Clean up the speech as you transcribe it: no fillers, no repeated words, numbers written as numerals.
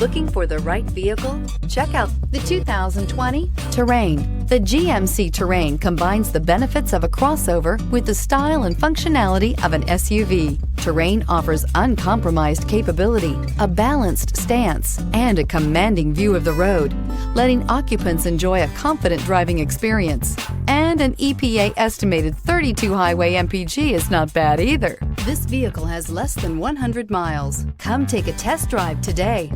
Looking for the right vehicle? Check out the 2020 Terrain. The GMC Terrain combines the benefits of a crossover with the style and functionality of an SUV. Terrain offers uncompromised capability, a balanced stance, and a commanding view of the road, letting occupants enjoy a confident driving experience. And an EPA estimated 32 highway MPG is not bad either. This vehicle has less than 100 miles. Come take a test drive today.